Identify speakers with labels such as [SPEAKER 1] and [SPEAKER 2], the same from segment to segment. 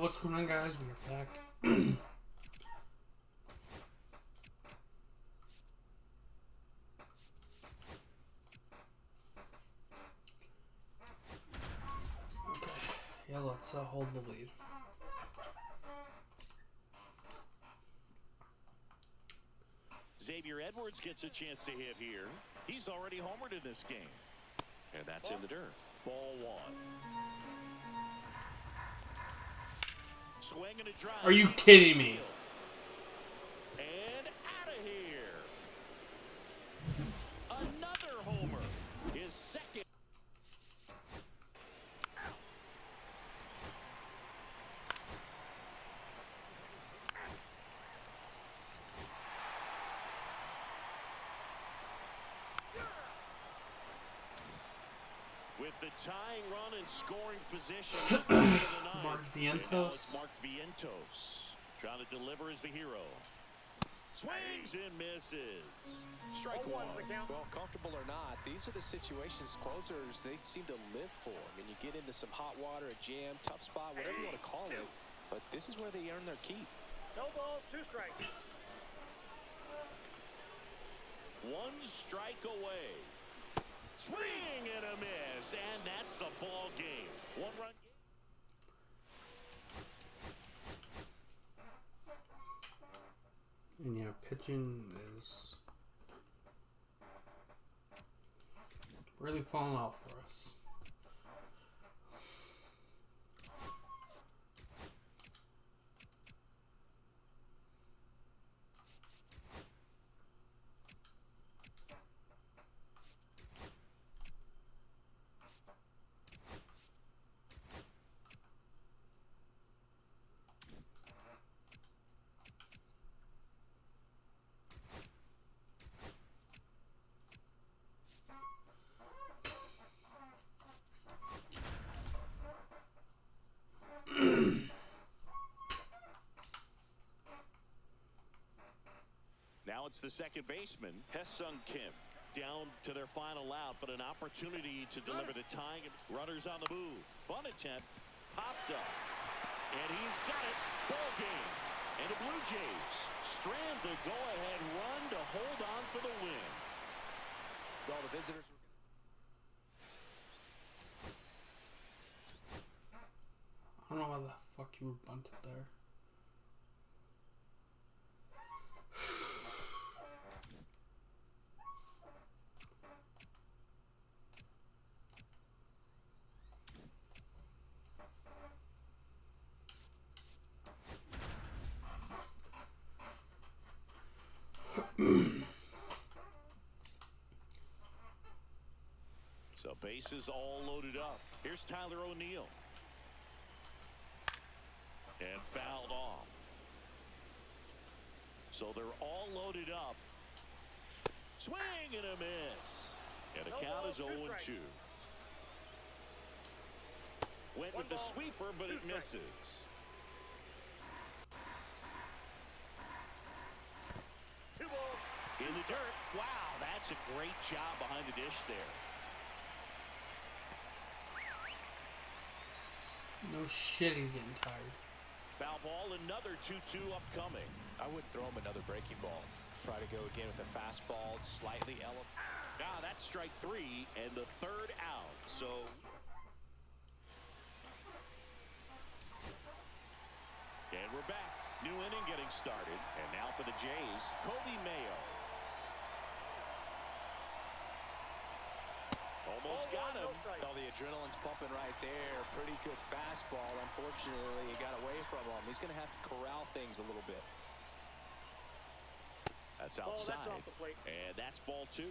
[SPEAKER 1] What's going on, guys? We are back. Okay, yeah, let's hold the lead.
[SPEAKER 2] Xavier Edwards gets a chance to hit here. He's already homered in this game. And that's in the dirt. Ball one. Swing and a drive.
[SPEAKER 1] Are you kidding me?
[SPEAKER 2] And out of here. Another homer. His second. With the tying run and scoring position.
[SPEAKER 1] Mark Vientos.
[SPEAKER 2] Mark Vientos trying to deliver as the hero. Swings and misses. Strike one.
[SPEAKER 3] Well, comfortable or not, these are the situations closers they seem to live for. I mean, you get into some hot water, a jam, tough spot, whatever you want to call it. But this is where they earn their keep.
[SPEAKER 4] No balls, 2 strikes.
[SPEAKER 2] One strike away. Swing and a miss, and that's the ball game. 1-run game.
[SPEAKER 1] And yeah, pitching is really falling out for us.
[SPEAKER 2] Now it's the second baseman, Hesung Kim, down to their final out, but an opportunity to deliver the tying. Runners on the move. Bunt attempt, popped up, and he's got it. Ball game. And the Blue Jays strand the go-ahead run to hold on for the win.
[SPEAKER 3] Well, the visitors were
[SPEAKER 1] I don't know why the fuck you were bunted there.
[SPEAKER 2] So bases all loaded up. Here's Tyler O'Neill. And fouled off. So they're all loaded up. Swing and a miss. And the count is 0-2. Went with the sweeper, but it misses. In the dirt. Wow, that's a great job behind the dish there.
[SPEAKER 1] No shit, he's getting tired.
[SPEAKER 2] Foul ball, another 2-2 upcoming.
[SPEAKER 3] I wouldn't throw him another breaking ball. Try to go again with a fastball, slightly elevated.
[SPEAKER 2] Now that's strike 3 and the third out. So and we're back. New inning getting started. And now for the Jays, Kobe Mayo. Almost got him.
[SPEAKER 3] Well, the adrenaline's pumping right there. Pretty good fastball. Unfortunately, it got away from him. He's going to have to corral things a little bit.
[SPEAKER 2] That's outside.
[SPEAKER 4] That's off the plate.
[SPEAKER 2] And that's ball 2.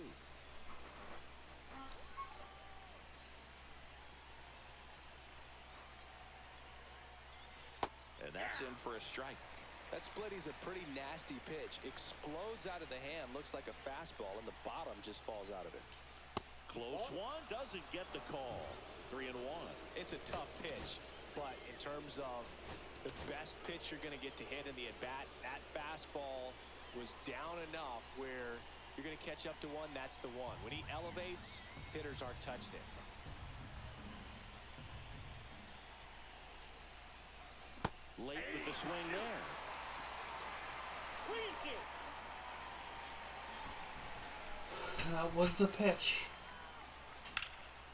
[SPEAKER 2] And that's in for a strike.
[SPEAKER 3] That split is a pretty nasty pitch. Explodes out of the hand. Looks like a fastball, and the bottom just falls out of it.
[SPEAKER 2] Close one, doesn't get the call. 3-1.
[SPEAKER 3] It's a tough pitch, but in terms of the best pitch you're going to get to hit in the at-bat, that fastball was down enough where you're going to catch up to one. That's the one. When he elevates, hitters aren't touched it.
[SPEAKER 2] swing there.
[SPEAKER 1] That was the pitch.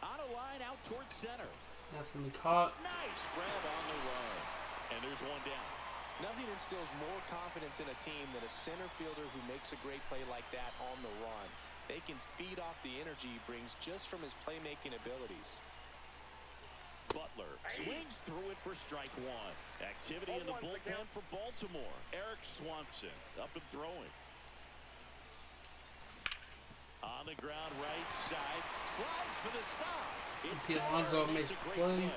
[SPEAKER 2] On a line out towards center.
[SPEAKER 1] That's going to be caught.
[SPEAKER 2] Nice grab on the run. And there's one down.
[SPEAKER 3] Nothing instills more confidence in a team than a center fielder who makes a great play like that on the run. They can feed off the energy he brings just from his playmaking abilities.
[SPEAKER 2] Butler swings through it for strike one. Activity in the bullpen for Baltimore. Eric Swanson up and throwing. On the ground right side. Slides for the stop. It's
[SPEAKER 1] Alonso makes the play.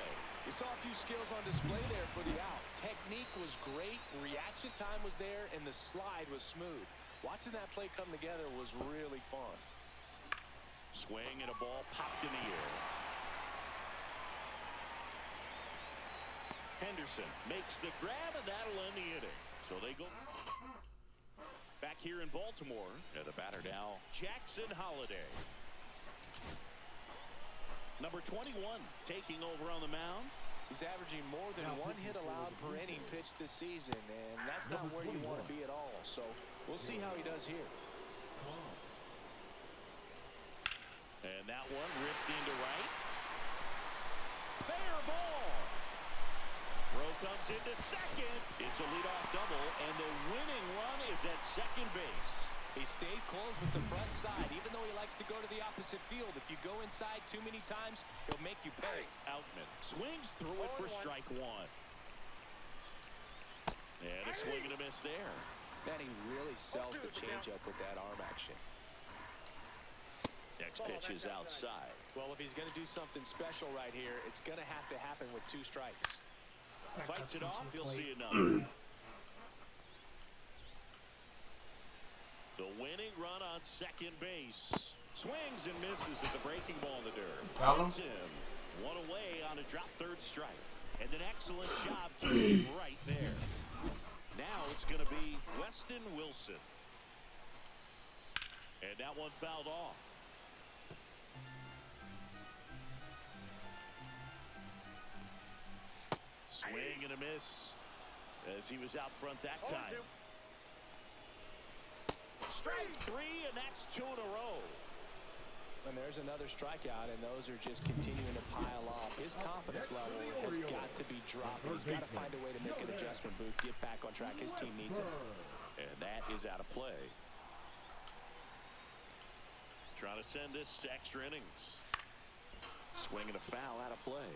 [SPEAKER 3] You saw a few skills on display there for the out. Technique was great, reaction time was there, and the slide was smooth. Watching that play come together was really fun.
[SPEAKER 2] Swing and a ball popped in the air. Henderson makes the grab, and that'll end the inning. So they go back here in Baltimore. And the batter now, Jackson Holliday. Number 21 taking over on the mound.
[SPEAKER 3] He's averaging more than one hit allowed per inning pitched this season, and that's not where you want to be at all. So we'll see how he does here.
[SPEAKER 2] And that one ripped into right. Fair ball. Throw comes into second. It's a leadoff double, and the winning run is at second base.
[SPEAKER 3] He stayed close with the front side, even though he likes to go to the opposite field. If you go inside too many times, he'll make you pay.
[SPEAKER 2] Outman swings through it for strike one. And a swing and a miss there.
[SPEAKER 3] Man, he really sells the changeup with that arm action.
[SPEAKER 2] Next pitch is outside.
[SPEAKER 3] Well, if he's going to do something special right here, it's going to have to happen with 2 strikes.
[SPEAKER 2] Fights it off, you'll see another. The winning run on second base. Swings and misses at the breaking ball in the dirt. Hits him. One away on a drop third strike. And an excellent job keeping him right there. Now it's going to be Weston Wilson. And that one fouled off. Swing and a miss as he was out front that time. Strike 3, and that's 2 in a row.
[SPEAKER 3] And there's another strikeout, and those are just continuing to pile up. His confidence level has got to be dropping. He's got to find a way to make an adjustment, Booth, get back on track. His team needs it.
[SPEAKER 2] And that is out of play. Trying to send this to extra innings. Swing and a foul out of play.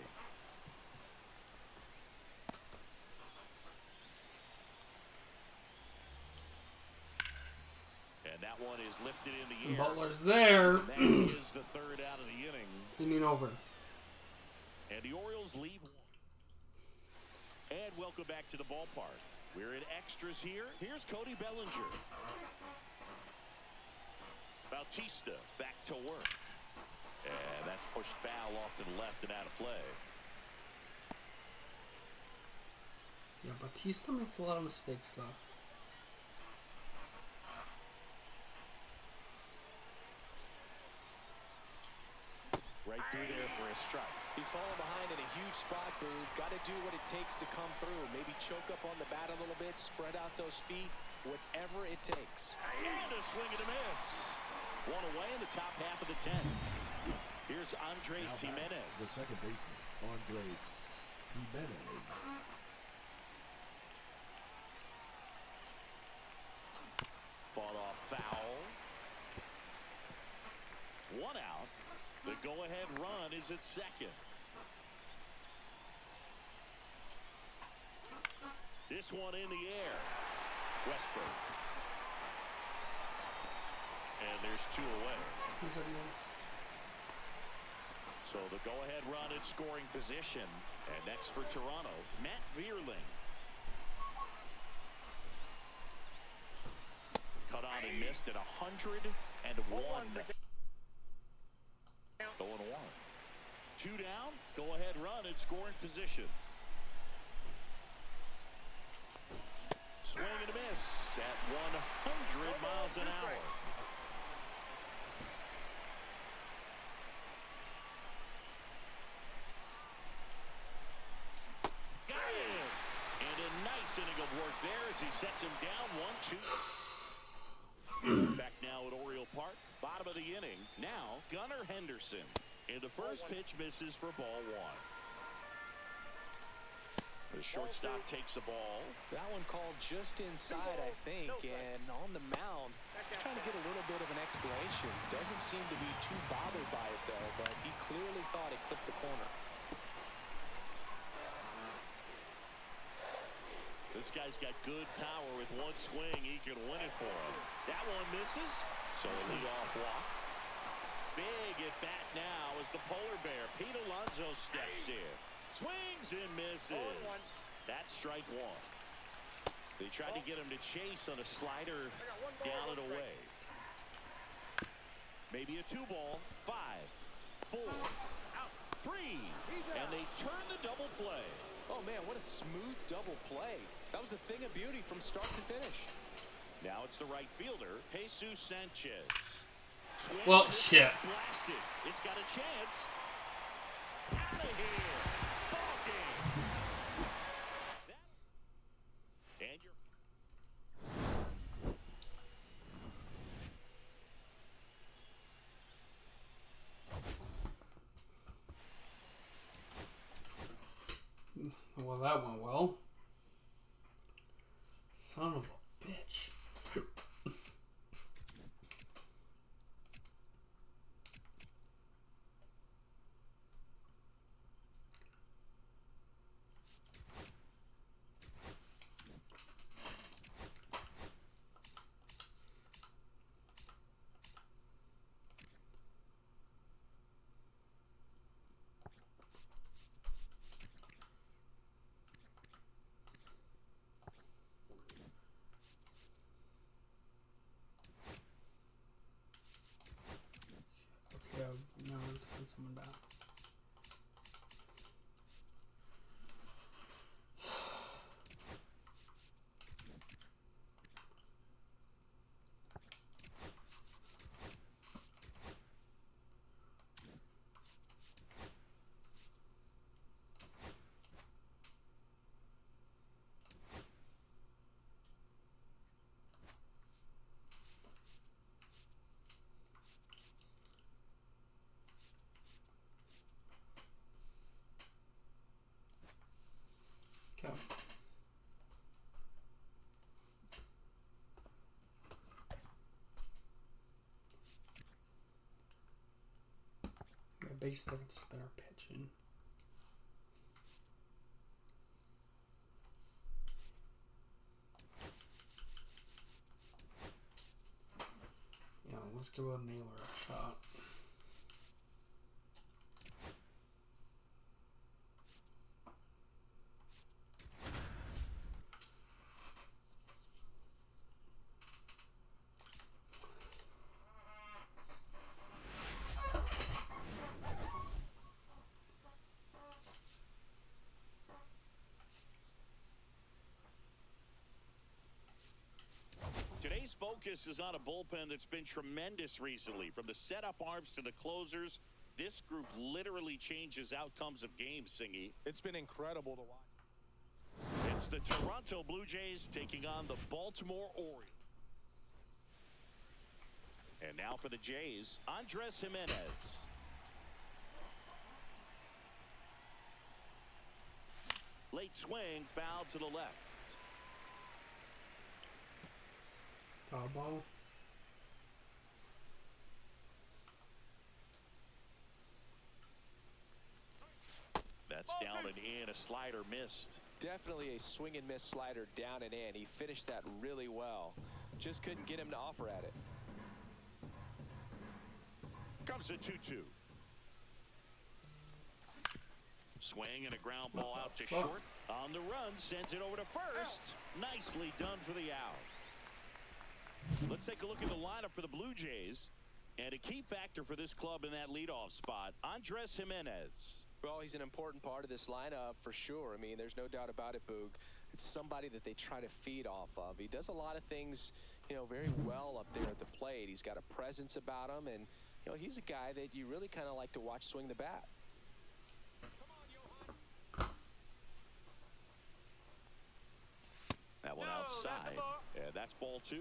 [SPEAKER 2] And that one is lifted in the air.
[SPEAKER 1] Butler's there.
[SPEAKER 2] That is the third out of the inning.
[SPEAKER 1] Inning over.
[SPEAKER 2] And the Orioles leave one. And welcome back to the ballpark. We're in extras here. Here's Cody Bellinger. Bautista back to work. And that's pushed foul off to the left and out of play.
[SPEAKER 1] Yeah, Bautista makes a lot of mistakes, though.
[SPEAKER 2] Right through there for a strike.
[SPEAKER 3] He's falling behind in a huge spot, Booth. Got to do what it takes to come through. Maybe choke up on the bat a little bit, spread out those feet, whatever it takes.
[SPEAKER 2] And a swing and a miss. One away in the top half of the 10th. Here's Andres Jimenez.
[SPEAKER 5] The second baseman, Andres Jimenez.
[SPEAKER 2] Fought off foul. One out. The go-ahead run is at second. This one in the air. Westbrook. And there's 2 away.
[SPEAKER 1] Who's up next?
[SPEAKER 2] So the go-ahead run in scoring position. And next for Toronto, Matt Vierling. Cut on and missed at 101. 0-1. 2 down. Go ahead run in scoring position. Swing and a miss at 100 miles an hour. Got it. And a nice inning of he sets him down 1-2. Back now at Oriole Park, bottom of the inning. Now Gunnar Henderson. And the first pitch misses for ball one. The shortstop takes the ball.
[SPEAKER 3] That one called just inside, I think, and on the mound, trying to get a little bit of an explanation. Doesn't seem to be too bothered by it, though, but he clearly thought it clipped the corner.
[SPEAKER 2] This guy's got good power. With one swing, he can win it for him. That one misses, so a leadoff walk. Big at bat now as the polar bear, Pete Alonso, steps in. Swings and misses. That's strike one. They tried to get him to chase on a slider down and away. Maybe a 2-ball. 5, 4, out, 3. And they turn the double play.
[SPEAKER 3] Oh, man, what a smooth double play. That was a thing of beauty from start to finish.
[SPEAKER 2] Now it's the right fielder, Jesus Sanchez. Swing,
[SPEAKER 1] Well, shit.
[SPEAKER 2] blasted. It's got a chance. Out of here. Ball game. And you're...
[SPEAKER 1] Well, that went well. Son of a bitch. Okay, now I'm send someone down. Okay. My base doesn't spin our pitching. Yeah, let's give a nailer a shot.
[SPEAKER 2] Today's focus is on a bullpen that's been tremendous recently. From the setup arms to the closers, this group literally changes outcomes of games, Singy.
[SPEAKER 3] It's been incredible to watch.
[SPEAKER 2] It's the Toronto Blue Jays taking on the Baltimore Orioles. And now for the Jays, Andres Jimenez. Late swing, foul to the left.
[SPEAKER 1] Foul ball.
[SPEAKER 2] That's down and in. A slider missed.
[SPEAKER 3] Definitely a swing and miss slider down and in. He finished that really well. Just couldn't get him to offer at it.
[SPEAKER 2] Comes a 2-2. Swing and a ground ball out to short. On the run, sends it over to first. Nicely done for the out. Let's take a look at the lineup for the Blue Jays. And a key factor for this club in that leadoff spot, Andres Jimenez.
[SPEAKER 3] Well, he's an important part of this lineup for sure. I mean, there's no doubt about it, Boog. It's somebody that they try to feed off of. He does a lot of things, you know, very well up there at the plate. He's got a presence about him, and, you know, he's a guy that you really kind of like to watch swing the bat.
[SPEAKER 2] That one out outside. And that's ball 2.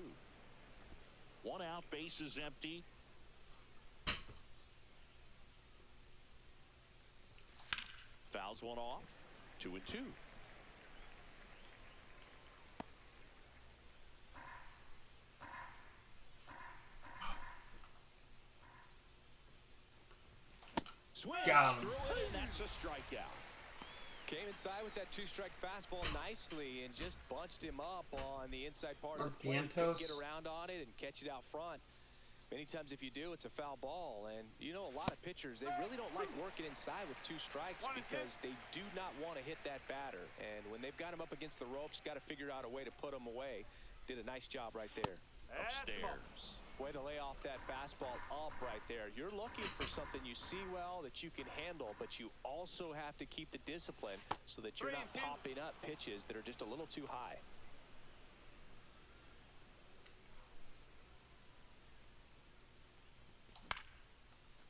[SPEAKER 2] 1 out, bases empty. Fouls one off. 2-2. Swing
[SPEAKER 1] Got him.
[SPEAKER 2] through it, and that's a strikeout.
[SPEAKER 3] Came inside with that 2-strike fastball nicely and just bunched him up on the inside part of the plate. Couldn't get around on it and catch it out front. Many times if you do, it's a foul ball. And you know, a lot of pitchers, they really don't like working inside with 2 strikes because they do not want to hit that batter. And when they've got him up against the ropes, got to figure out a way to put him away. Did a nice job right there.
[SPEAKER 2] Upstairs.
[SPEAKER 3] Way to lay off that fastball up right there. You're looking for something you see well that you can handle, but you also have to keep the discipline so that you're not popping up pitches that are just a little too high.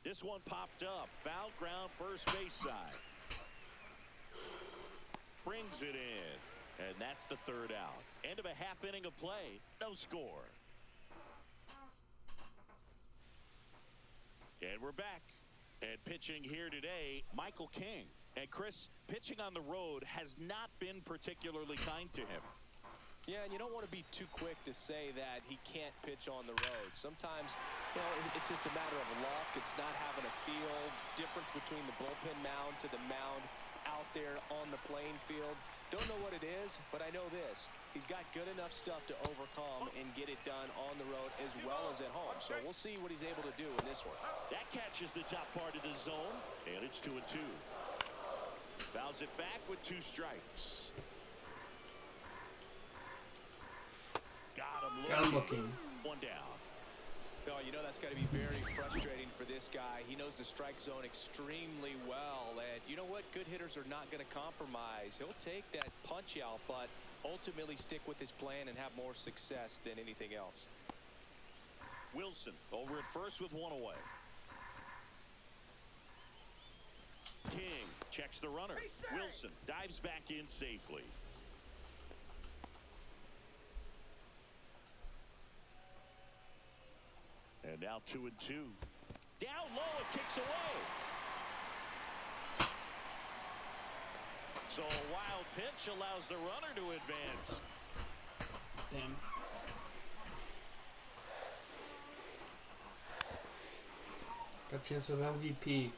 [SPEAKER 2] This one popped up. Foul ground, first base side. Brings it in. And that's the 3rd out. End of a half inning of play. No score. And we're back. And pitching here today, Michael King. And Chris, pitching on the road has not been particularly kind to him.
[SPEAKER 3] Yeah, and you don't want to be too quick to say that he can't pitch on the road. Sometimes, you know, it's just a matter of luck. It's not having a feel. Difference between the bullpen mound to the mound out there on the playing field. Don't know what it is, but I know this. He's got good enough stuff to overcome and get it done on the road as well as at home. So we'll see what he's able to do in this one.
[SPEAKER 2] That catches the top part of the zone, and it's 2-2. Fouls it back with 2 strikes.
[SPEAKER 1] Got him looking.
[SPEAKER 2] 1 down.
[SPEAKER 3] Oh, you know that's got to be very frustrating for this guy. He knows the strike zone extremely well. And you know what? Good hitters are not going to compromise. He'll take that punch out, but ultimately stick with his plan and have more success than anything else.
[SPEAKER 2] Wilson over at first with 1 away. King checks the runner. Wilson dives back in safely. And now 2-2. Down low, it kicks away. So a wild pitch allows the runner to advance.
[SPEAKER 1] Damn. Got a chance of MVP.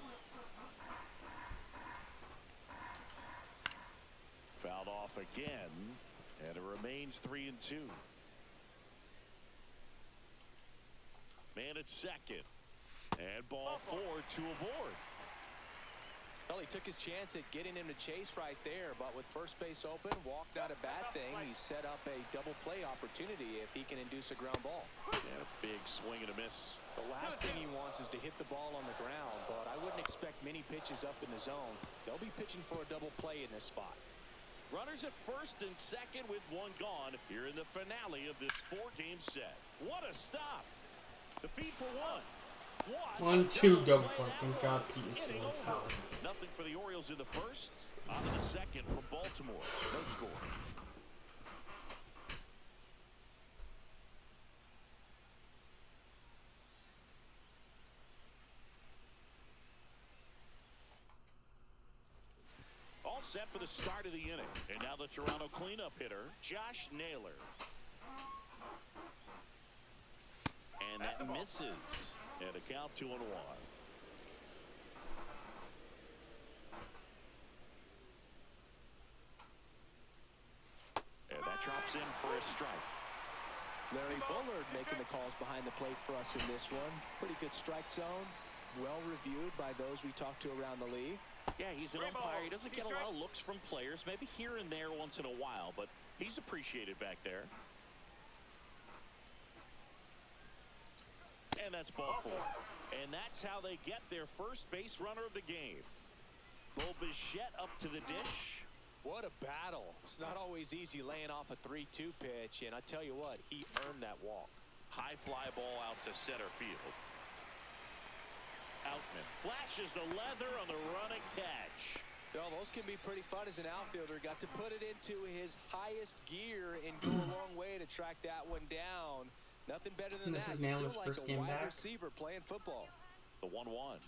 [SPEAKER 2] Fouled off again, and it remains 3-2. Man at second. And ball 4, 2 aboard.
[SPEAKER 3] Well, he took his chance at getting him to chase right there, but with first base open, walked out a bad thing. He set up a double play opportunity if he can induce a ground ball.
[SPEAKER 2] And a big swing and a miss.
[SPEAKER 3] The last thing he wants is to hit the ball on the ground, but I wouldn't expect many pitches up in the zone. They'll be pitching for a double play in this spot.
[SPEAKER 2] Runners at first and second with 1 gone here in the finale of this 4-game set. What a stop. The feed for 1.
[SPEAKER 1] 1-2 double play. Thank God Pete is still in town.
[SPEAKER 2] Nothing for the Orioles in the first. On to the second from Baltimore. No score. All set for the start of the inning. And now the Toronto cleanup hitter, Josh Naylor. And that misses. And a count 2-1. And that drops in for a strike.
[SPEAKER 3] Larry Bullard making the calls behind the plate for us in this one. Pretty good strike zone. Well reviewed by those we talked to around the league.
[SPEAKER 2] Yeah, he's an umpire. He doesn't get a lot of looks from players. Maybe here and there once in a while, but he's appreciated back there. And that's ball 4. And that's how they get their first base runner of the game. Bo Bichette up to the dish.
[SPEAKER 3] What a battle. It's not always easy laying off a 3-2 pitch, and I tell you what, he earned that walk.
[SPEAKER 2] High fly ball out to center field. Outman flashes the leather on the running catch.
[SPEAKER 3] Well, those can be pretty fun as an outfielder. Got to put it into his highest gear and go a long way to track that one down. Nothing better than
[SPEAKER 1] This
[SPEAKER 3] that.
[SPEAKER 1] is
[SPEAKER 3] You
[SPEAKER 1] Naylor's
[SPEAKER 3] feel like
[SPEAKER 1] first
[SPEAKER 3] a
[SPEAKER 1] game
[SPEAKER 3] wide
[SPEAKER 1] back.
[SPEAKER 3] receiver playing football.
[SPEAKER 2] The 1-1.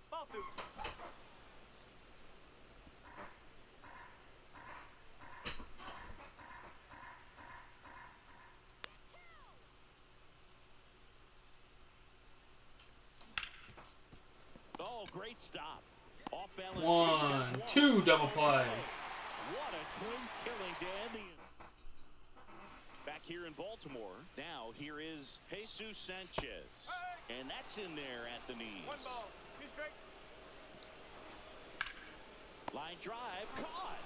[SPEAKER 4] Ball two.
[SPEAKER 2] Oh, great stop. Off balance.
[SPEAKER 1] 1, 2, double play.
[SPEAKER 2] What a twin killing to end the. Back here in Baltimore. Now here is Jesus Sanchez. And that's in there at the knees.
[SPEAKER 4] 1 ball, 2 strike.
[SPEAKER 2] Line drive, caught.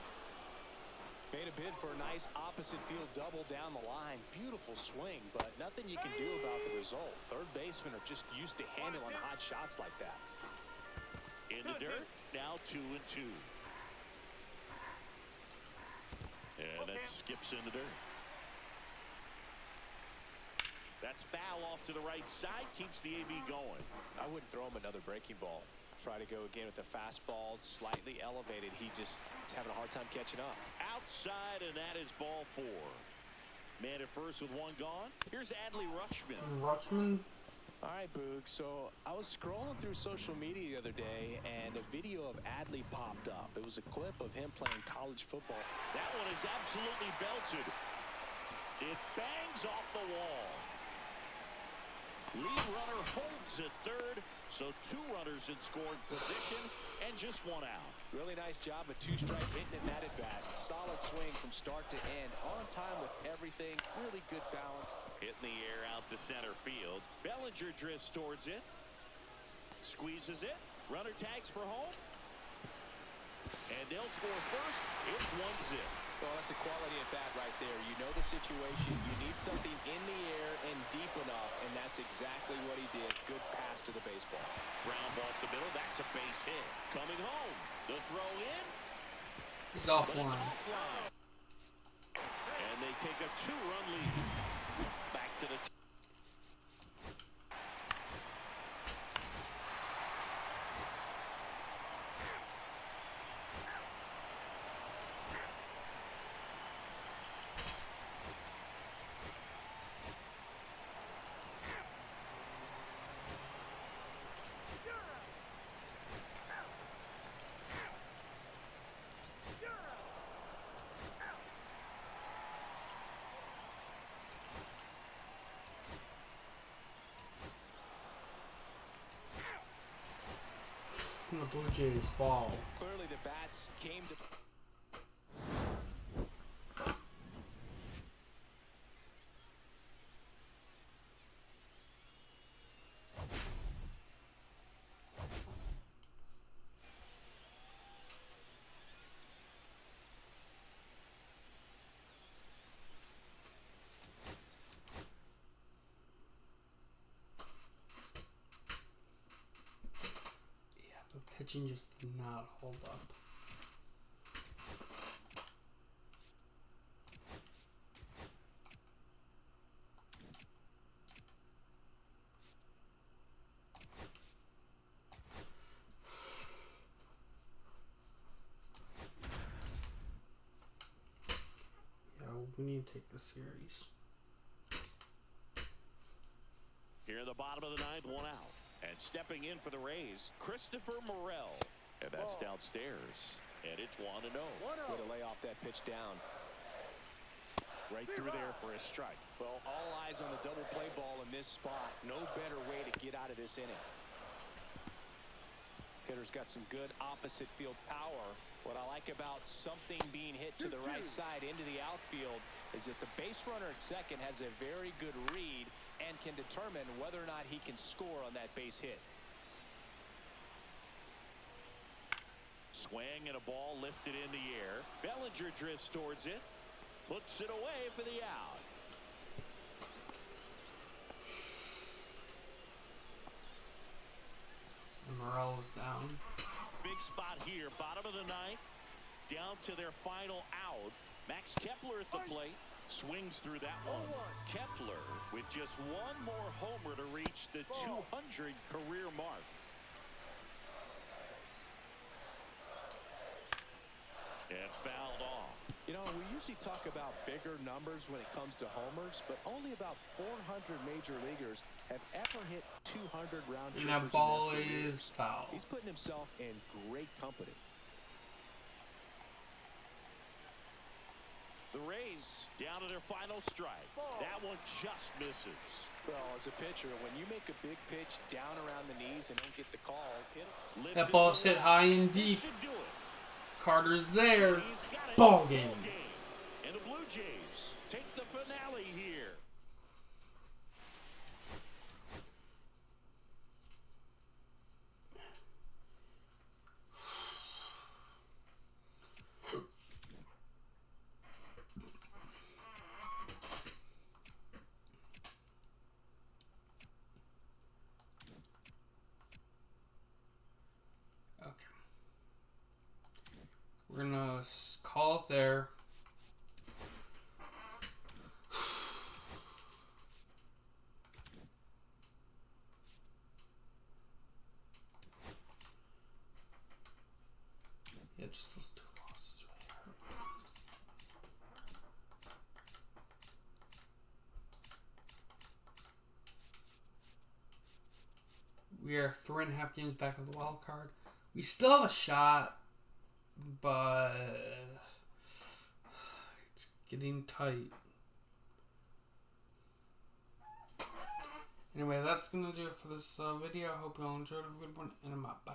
[SPEAKER 3] Made a bid for a nice opposite field double down the line. Beautiful swing, but nothing you can do about the result. Third basemen are just used to handling hot shots like that.
[SPEAKER 2] In the dirt, now 2-2. And that skips in the dirt. That's foul off to the right side, keeps the AB going.
[SPEAKER 3] I wouldn't throw him another breaking ball. Try to go again with the fastball, slightly elevated. He just is having a hard time catching up.
[SPEAKER 2] Outside, and that is ball 4. Man at first with 1 gone. Here's Adley Rutschman.
[SPEAKER 1] Rutschman.
[SPEAKER 3] All right, Boog. So I was scrolling through social media the other day, and a video of Adley popped up. It was a clip of him playing college football.
[SPEAKER 2] That one is absolutely belted. It bangs off the wall. Lead runner holds at third, so 2 runners in scoring position and just 1 out.
[SPEAKER 3] Really nice job, a 2-strike hitting in that at bat. Solid swing from start to end. On time with everything. Really good balance.
[SPEAKER 2] Hitting the air out to center field. Bellinger drifts towards it. Squeezes it. Runner tags for home. And they'll score first. It's 1-0.
[SPEAKER 3] Well, that's a quality at bat right there. You know the situation. You need something in the air and deep enough, and that's exactly what he did. Good pass to the baseball.
[SPEAKER 2] Ground ball up the middle. That's a base hit. Coming home. The throw in.
[SPEAKER 1] He's offline.
[SPEAKER 2] Offline. And they take a 2-run lead. Back to the.
[SPEAKER 1] The Blue Jays fall.
[SPEAKER 3] Clearly the bats came to...
[SPEAKER 1] Pitching just did not hold up. Yeah, we need to take the series.
[SPEAKER 2] Here in the bottom of the 9th, 1 out. And stepping in for the Rays, Christopher Morel. And that's downstairs. And it's 1-0.
[SPEAKER 3] Way to lay off that pitch down. Right through there for a strike. Well, all eyes on the double play ball in this spot. No better way to get out of this inning. Hitter's got some good opposite field power. What I like about something being hit to the right side into the outfield is that the base runner at second has a very good read and can determine whether or not he can score on that base hit.
[SPEAKER 2] Swing and a ball lifted in the air. Bellinger drifts towards it. Puts it away for the out.
[SPEAKER 1] Morello's down.
[SPEAKER 2] Big spot here. Bottom of the 9th. Down to their final out. Max Kepler at the plate. Swings through that one. Kepler with just 1 more homer to reach the 200 career mark. fouled off.
[SPEAKER 3] You know, we usually talk about bigger numbers when it comes to homers, but only about 400 major leaguers have ever hit 200 round trippers.
[SPEAKER 1] And that ball is foul.
[SPEAKER 3] He's putting himself in great company.
[SPEAKER 2] The Rays down to their final strike. That one just misses.
[SPEAKER 3] Well, as a pitcher, when you make a big pitch down around the knees and don't get the call,
[SPEAKER 1] That ball's hit high and deep.
[SPEAKER 2] Should do it.
[SPEAKER 1] Carter's there.
[SPEAKER 2] He's got it.
[SPEAKER 1] Ball game.
[SPEAKER 2] And the Blue Jays take the finale here.
[SPEAKER 1] We're gonna call it there. Yeah, just those 2 losses really hurt. We are 3.5 games back of the wild card. We still have a shot, but it's getting tight. Anyway, that's going to do it for this video. I hope you all enjoyed. Have a good one, and I'm out. Bye.